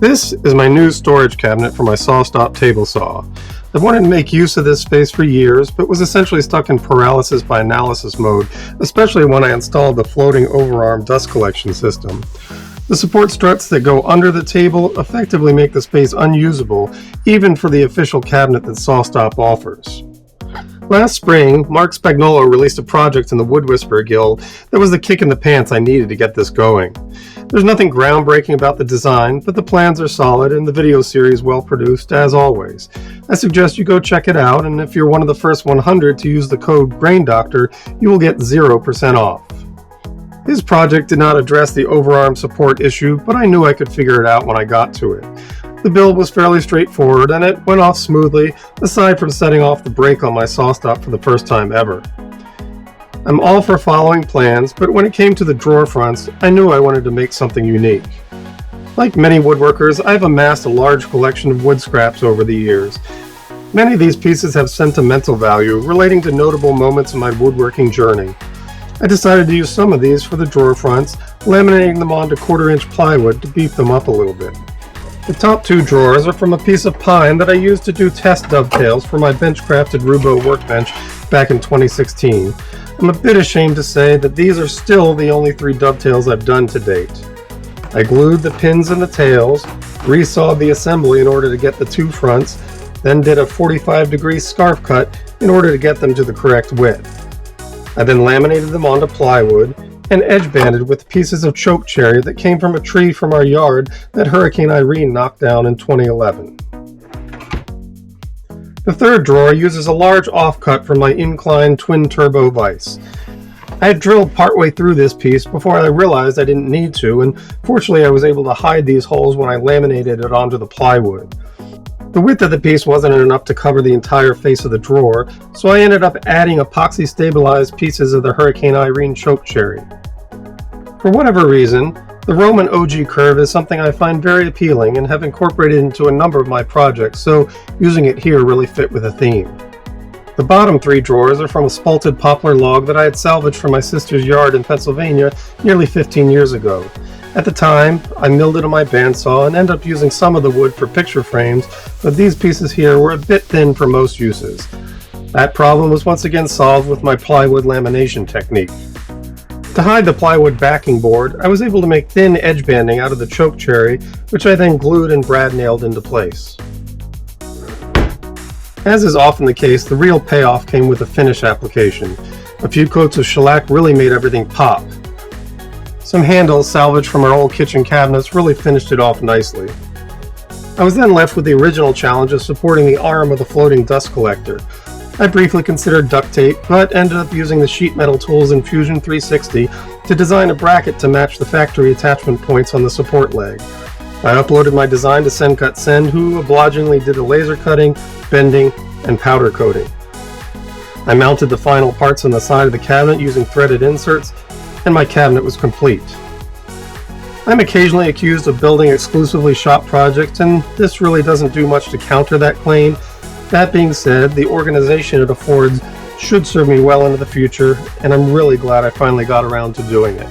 This is my new storage cabinet for my SawStop table saw. I've wanted to make use of this space for years, but was essentially stuck in paralysis by analysis mode, especially when I installed the floating overarm dust collection system. The support struts that go under the table effectively make the space unusable, even for the official cabinet that SawStop offers. Last spring, Mark Spagnuolo released a project in the Wood Whisperer Guild that was the kick in the pants I needed to get this going. There's nothing groundbreaking about the design, but the plans are solid and the video series well produced, as always. I suggest you go check it out, and if you're one of the first 100 to use the code GrainDoctor, you will get 0% off. His project did not address the overarm support issue, but I knew I could figure it out when I got to it. The build was fairly straightforward, and it went off smoothly, aside from setting off the brake on my SawStop for the first time ever. I'm all for following plans, but when it came to the drawer fronts, I knew I wanted to make something unique. Like many woodworkers, I've amassed a large collection of wood scraps over the years. Many of these pieces have sentimental value, relating to notable moments in my woodworking journey. I decided to use some of these for the drawer fronts, laminating them onto 1/4-inch plywood to beef them up a little bit. The top two drawers are from a piece of pine that I used to do test dovetails for my bench-crafted roubo workbench back in 2016. I'm a bit ashamed to say that these are still the only 3 dovetails I've done to date. I glued the pins and the tails, resawed the assembly in order to get the 2 fronts, then did a 45-degree scarf cut in order to get them to the correct width. I then laminated them onto plywood and edge banded with pieces of chokecherry that came from a tree from our yard that Hurricane Irene knocked down in 2011. The third drawer uses a large offcut from my inclined Twin Turbo Vise. I had drilled partway through this piece before I realized I didn't need to, and fortunately I was able to hide these holes when I laminated it onto the plywood. The width of the piece wasn't enough to cover the entire face of the drawer, so I ended up adding epoxy stabilized pieces of the Hurricane Irene chokecherry. For whatever reason, the Roman OG curve is something I find very appealing and have incorporated into a number of my projects, so using it here really fit with the theme. The bottom 3 drawers are from a spalted poplar log that I had salvaged from my sister's yard in Pennsylvania nearly 15 years ago. At the time, I milled it on my bandsaw and ended up using some of the wood for picture frames, but these pieces here were a bit thin for most uses. That problem was once again solved with my plywood lamination technique. To hide the plywood backing board, I was able to make thin edge banding out of the chokecherry, which I then glued and brad nailed into place. As is often the case, the real payoff came with the finish application. A few coats of shellac really made everything pop. Some handles salvaged from our old kitchen cabinets really finished it off nicely. I was then left with the original challenge of supporting the arm of the floating dust collector. I briefly considered duct tape, but ended up using the sheet metal tools in Fusion 360 to design a bracket to match the factory attachment points on the support leg. I uploaded my design to SendCut Send, who obligingly did the laser cutting, bending, and powder coating. I mounted the final parts on the side of the cabinet using threaded inserts, and my cabinet was complete. I'm occasionally accused of building exclusively shop projects, and this really doesn't do much to counter that claim. That being said, the organization it affords should serve me well into the future, and I'm really glad I finally got around to doing it.